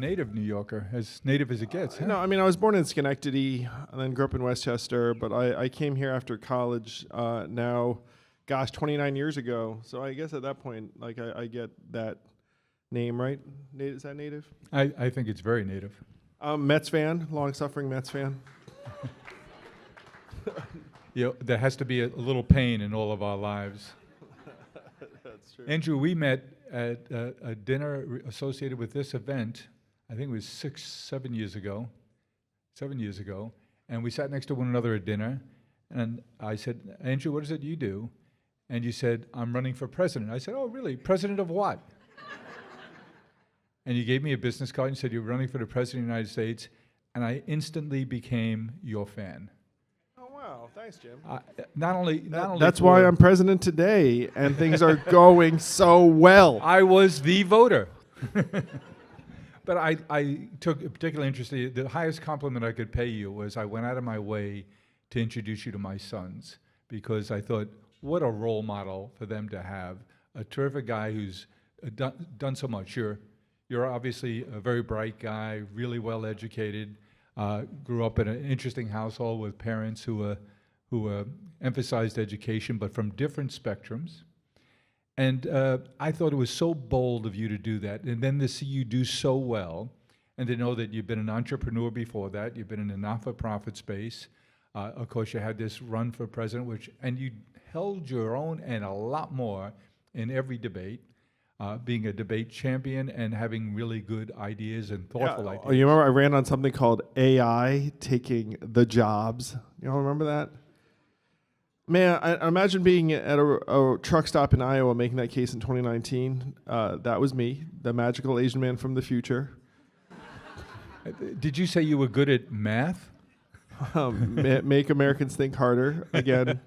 native New Yorker, as native as it gets. Huh? No, I mean, I was born in Schenectady and then grew up in Westchester, but I came here after college now, gosh, 29 years ago. So I guess at that point, like, I get that name, right? Is that native? I think it's very native. Mets fan, long-suffering Mets fan. There has to be a little pain in all of our lives. That's true. Andrew, we met at a dinner associated with this event, I think it was 7 years ago, and we sat next to one another at dinner, and I said, Andrew, what is it you do? And you said, I'm running for president. I said, oh, really? President of what? And you gave me a business card and said you're running for the president of the United States, and I instantly became your fan. Oh, wow. Thanks, Jim. Not only That's why I'm president today, and things are going so well. I was the voter. But I took a particular interest. The highest compliment I could pay you was I went out of my way to introduce you to my sons, because I thought, what a role model for them to have. A terrific guy who's done so much. You're obviously a very bright guy, really well educated, grew up in an interesting household with parents who emphasized education, but from different spectrums. And I thought it was so bold of you to do that, and then to see you do so well, and to know that you've been an entrepreneur before that, you've been in the not-for-profit space. Of course, you had this run for president, and you held your own and a lot more in every debate. Being a debate champion and having really good ideas and thoughtful ideas. Oh, you remember I ran on something called AI taking the jobs? You all remember that? Man, I imagine being at a truck stop in Iowa making that case in 2019. That was me, the magical Asian man from the future. Did you say you were good at math? Make Americans think harder. Again,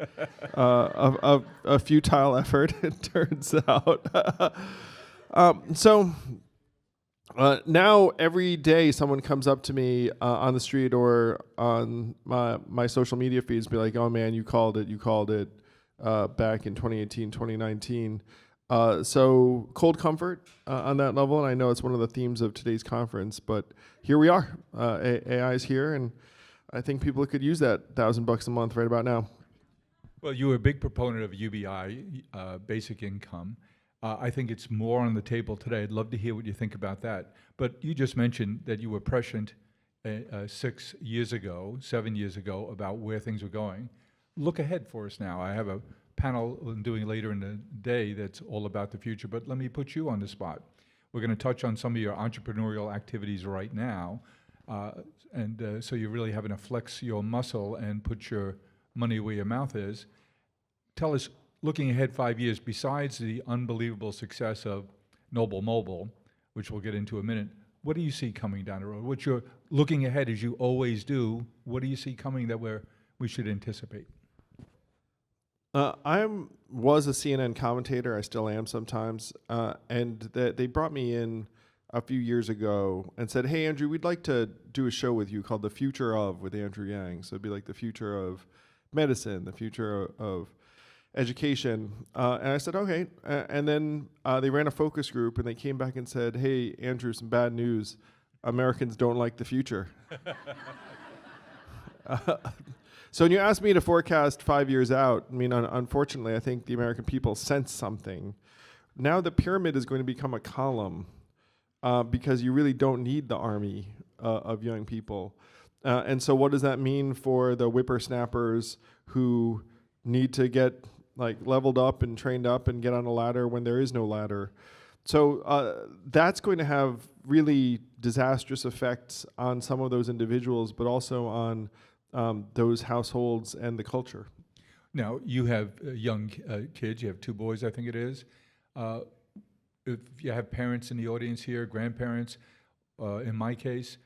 a futile effort, it turns out. Now every day someone comes up to me on the street or on my social media feeds, be like, oh man, you called it back in 2018, 2019. So cold comfort on that level, and I know it's one of the themes of today's conference, but here we are. AI is here, and I think people could use that $1,000 a month right about now. Well, you were a big proponent of UBI, basic income. I think it's more on the table today. I'd love to hear what you think about that. But you just mentioned that you were prescient 7 years ago, about where things were going. Look ahead for us now. I have a panel I'm doing later in the day that's all about the future, but let me put you on the spot. We're going to touch on some of your entrepreneurial activities right now, so you're really having to flex your muscle and put your money where your mouth is. Tell us, looking ahead 5 years, besides the unbelievable success of Noble Mobile, which we'll get into in a minute, what do you see coming down the road? What you're looking ahead, as you always do, what do you see coming that we should anticipate? I was a CNN commentator. I still am sometimes. And they brought me in a few years ago and said, hey, Andrew, we'd like to do a show with you called The Future Of with Andrew Yang. So it'd be like the future of medicine, the future of education. And I said, okay. And then they ran a focus group, and they came back and said, hey, Andrew, some bad news. Americans don't like the future. So when you ask me to forecast 5 years out, I mean, unfortunately, I think the American people sense something. Now the pyramid is going to become a column because you really don't need the army of young people. And so what does that mean for the whippersnappers who need to get leveled up and trained up and get on a ladder when there is no ladder? So that's going to have really disastrous effects on some of those individuals, but also on those households and the culture. Now, you have young kids. You have 2 boys, I think it is. If you have parents in the audience here, grandparents, in my case,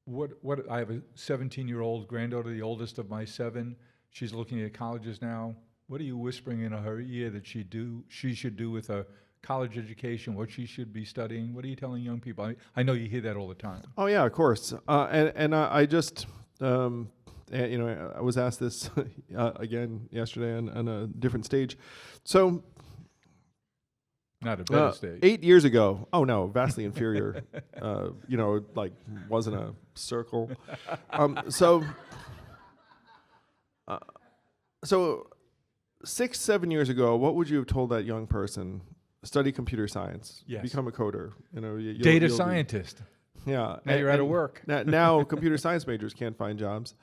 I have a 17-year-old granddaughter, the oldest of my 7. She's looking at colleges now. What are you whispering in her ear that she should do with a college education, what she should be studying? What are you telling young people? I know you hear that all the time. Oh, yeah, of course. I just... I was asked this again yesterday on a different stage. So Not a better state. 8 years ago. Oh no, vastly inferior. Like wasn't a circle. So 6-7 years ago, what would you have told that young person? Study computer science. Yes. Become a coder. Data scientist. Yeah. Now you're out of work. Now computer science majors can't find jobs.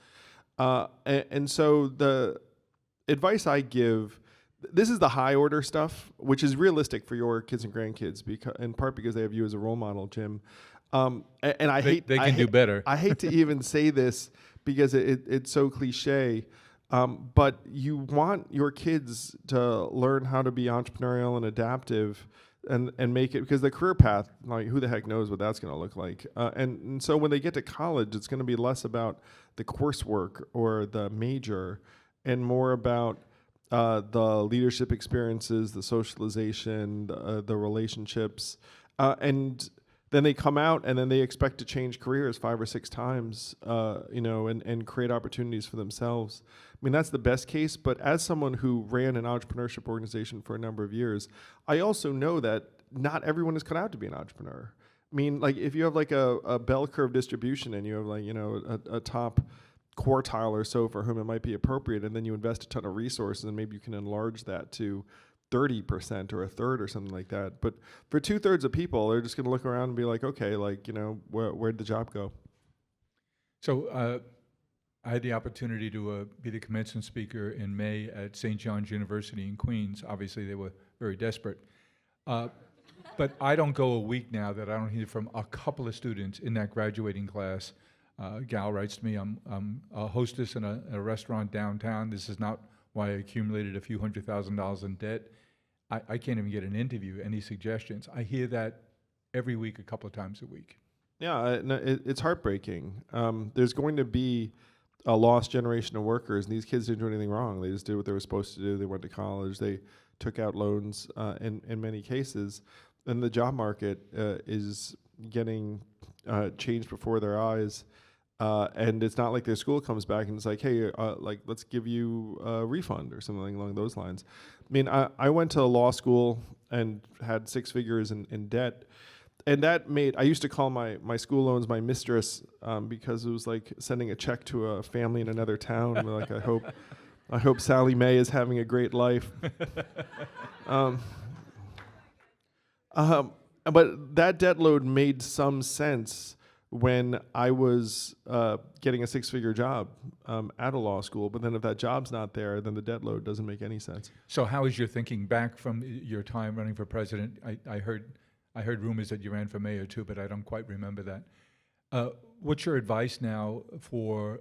And so the advice I give, this is the high order stuff, which is realistic for your kids and grandkids, in part because they have you as a role model, Jim. And They can do better. I hate to even say this because it's so cliche. But you want your kids to learn how to be entrepreneurial and adaptive and make it, because the career path, like who the heck knows what that's going to look like. And so when they get to college, it's going to be less about the coursework or the major and more about the leadership experiences, the socialization, the relationships. And then they come out and then they expect to change careers 5 or 6 times, and create opportunities for themselves. I mean, that's the best case. But as someone who ran an entrepreneurship organization for a number of years, I also know that not everyone is cut out to be an entrepreneur. I mean, like if you have like a bell curve distribution and you have like, a top quartile or so for whom it might be appropriate, and then you invest a ton of resources and maybe you can enlarge that to 30% or a third or something like that. But for 2/3 of people, they're just going to look around and be like, okay, like, where'd the job go? So I had the opportunity to be the commencement speaker in May at St. John's University in Queens. Obviously, they were very desperate. But I don't go a week now that I don't hear from a couple of students in that graduating class. Gal writes to me, I'm a hostess in a restaurant downtown. This is not why I accumulated a few $100,000 in debt. I can't even get an interview. Any suggestions? I hear that every week, a couple of times a week. Yeah, it's heartbreaking. There's going to be a lost generation of workers, and these kids didn't do anything wrong. They just did what they were supposed to do. They went to college. They took out loans in many cases. And the job market is getting changed before their eyes. And it's not like their school comes back and it's like, hey, let's give you a refund or something along those lines. I mean, I went to law school and had 6 figures in debt. And that I used to call my school loans my mistress because it was like sending a check to a family in another town. Like, I hope Sally Mae is having a great life. But that debt load made some sense when I was getting a 6-figure job at a law school. But then if that job's not there, then the debt load doesn't make any sense. So how is your thinking back from your time running for president? I heard rumors that you ran for mayor too, but I don't quite remember that. What's your advice now for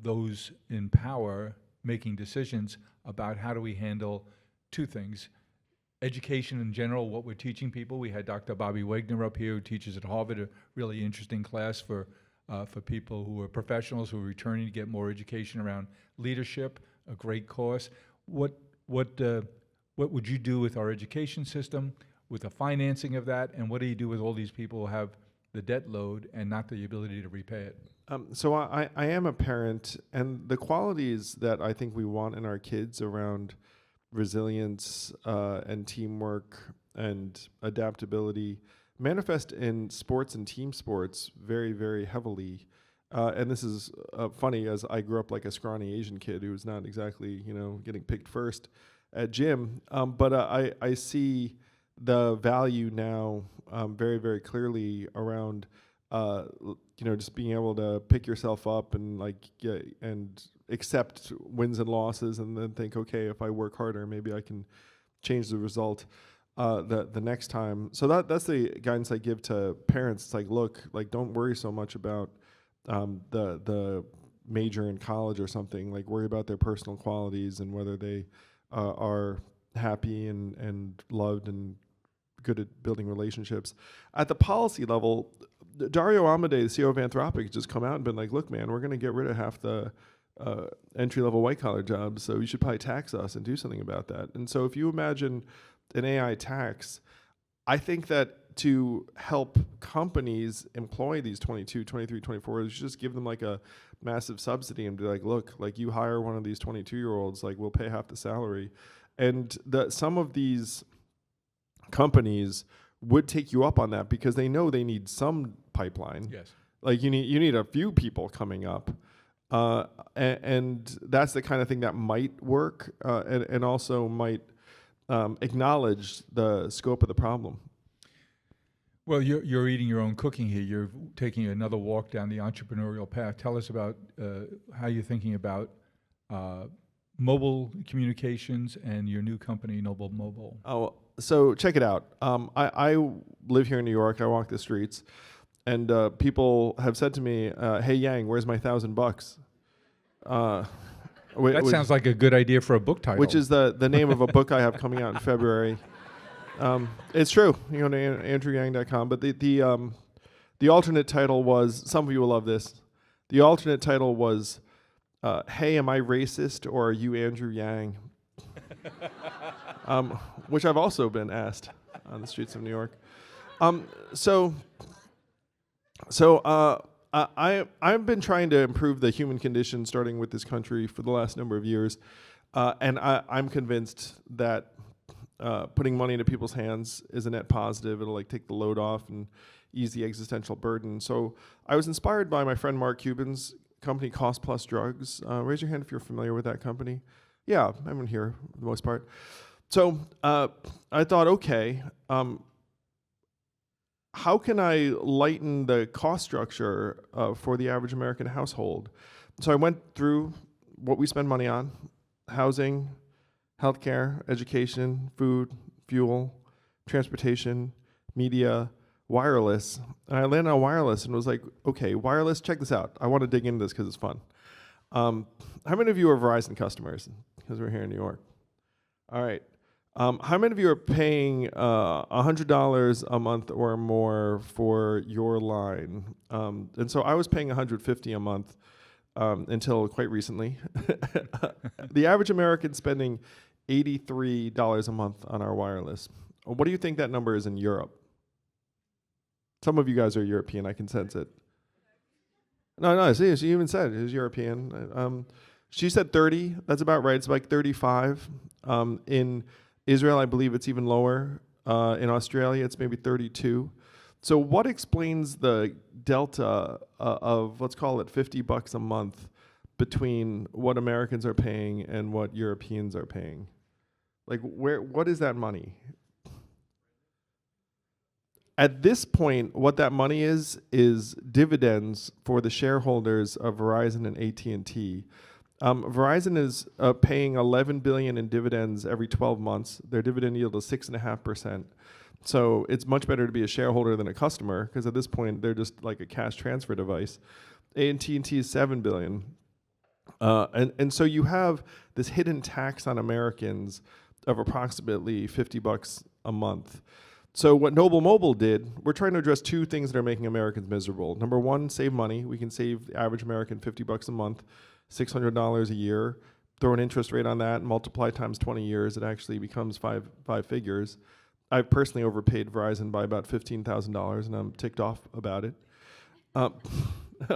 those in power making decisions about how do we handle 2 things? Education in general, what we're teaching people. We had Dr. Bobby Wagner up here who teaches at Harvard, a really interesting class for people who are professionals who are returning to get more education around leadership, a great course. What would you do with our education system, with the financing of that, and what do you do with all these people who have the debt load and not the ability to repay it? So I am a parent, and the qualities that I think we want in our kids around resilience and teamwork and adaptability manifest in sports and team sports very, very heavily. And this is funny, as I grew up like a scrawny Asian kid who was not exactly, getting picked first at gym. But I see the value now very, very clearly around, just being able to pick yourself up and and accept wins and losses, and then think, okay, if I work harder, maybe I can change the result the next time. So that's the guidance I give to parents. It's like, look, don't worry so much about the major in college or something. Like, worry about their personal qualities and whether they are happy and loved and good at building relationships. At the policy level, Dario Amodei, the CEO of Anthropic, has just come out and been like, look, man, we're going to get rid of half the entry-level white-collar jobs, so you should probably tax us and do something about that. And so if you imagine an AI tax, I think that to help companies employ these 22, 23, 24, you should just give them like a massive subsidy and be like, look, like you hire one of these 22-year-olds, like we'll pay half the salary. And some of these companies would take you up on that because they know they need some pipeline. Yes. Like you need a few people coming up, and that's the kind of thing that might work, and also might acknowledge the scope of the problem. Well, you're eating your own cooking here. You're taking another walk down the entrepreneurial path. Tell us about how you're thinking about mobile communications and your new company, Noble Mobile. Oh, so check it out. I live here in New York. I walk the streets, and people have said to me, "Hey Yang, where's my $1,000?" That sounds like a good idea for a book title. Which is the name of a book I have coming out in February. It's true. You go to andrewyang.com. But the alternate title was, some of you will love this. The alternate title was, "Hey, am I racist or are you Andrew Yang?" Which I've also been asked on the streets of New York. I've been trying to improve the human condition, starting with this country, for the last number of years, and I'm convinced that putting money into people's hands is a net positive. It'll like take the load off and ease the existential burden. So I was inspired by my friend Mark Cuban's company, Cost Plus Drugs. Raise your hand if you're familiar with that company. Yeah, everyone here for the most part. So I thought, okay, how can I lighten the cost structure for the average American household? So I went through what we spend money on: housing, healthcare, education, food, fuel, transportation, media, wireless. And I landed on wireless and was like, okay, wireless, check this out. I want to dig into this because it's fun. How many of you are Verizon customers? Because we're here in New York. All right. How many of you are paying $100 a month or more for your line? And so I was paying $150 a month until quite recently. The average American spending $83 a month on our wireless. What do you think that number is in Europe? Some of you guys are European, I can sense it. No, see, she even said it was European. She said 30, that's about right, it's like 35. In Israel, I believe it's even lower. In Australia, it's maybe 32. So what explains the delta of, let's call it $50 a month between what Americans are paying and what Europeans are paying? Like, what is that money? At this point, what that money is dividends for the shareholders of Verizon and AT&T. Verizon is paying $11 billion in dividends every 12 months. Their dividend yield is 6.5%. So it's much better to be a shareholder than a customer, because at this point they're just like a cash transfer device. AT&T is $7 billion. And so you have this hidden tax on Americans of approximately $50 a month. So what Noble Mobile did, we're trying to address two things that are making Americans miserable. Number one, save money. We can save the average American $50 a month, $600 a year. Throw an interest rate on that, multiply times 20 years, it actually becomes five figures. I personally overpaid Verizon by about $15,000, and I'm ticked off about it.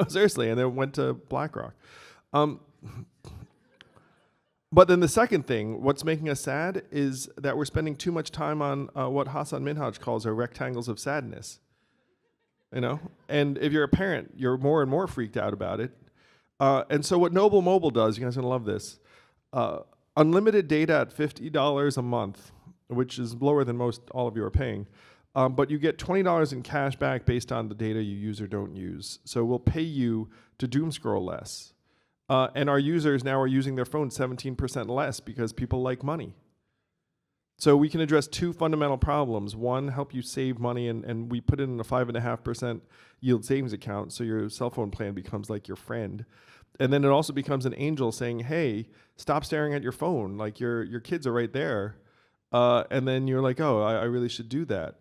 Seriously, and then went to BlackRock. But then the second thing, what's making us sad, is that we're spending too much time on what Hassan Minhaj calls our rectangles of sadness. You know, and if you're a parent, you're more and more freaked out about it. And so what Noble Mobile does, you guys are gonna love this, unlimited data at $50 a month, which is lower than most all of you are paying, but you get $20 in cash back based on the data you use or don't use. So we'll pay you to doom scroll less. And our users now are using their phone 17% less because people like money. So we can address two fundamental problems. One, help you save money, and we put it in a 5.5% yield savings account, so your cell phone plan becomes like your friend. And then it also becomes an angel saying, hey, stop staring at your phone, like your kids are right there. And then you're like, oh, I really should do that.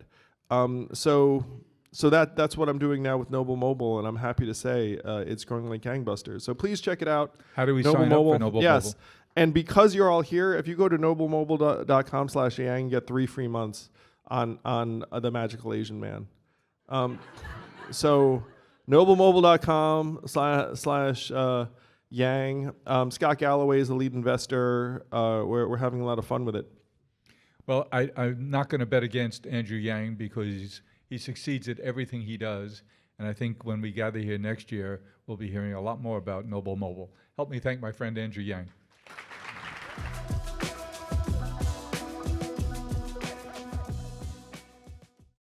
So that's what I'm doing now with Noble Mobile, and I'm happy to say it's growing like gangbusters. So please check it out. How do we sign up for Noble yes. Mobile? And because you're all here, if you go to noblemobile.com/yang, you get 3 free months on the Magical Asian Man. So noblemobile.com/yang. Scott Galloway is the lead investor. We're having a lot of fun with it. Well, I'm not going to bet against Andrew Yang because he succeeds at everything he does. And I think when we gather here next year, we'll be hearing a lot more about Noble Mobile. Help me thank my friend Andrew Yang.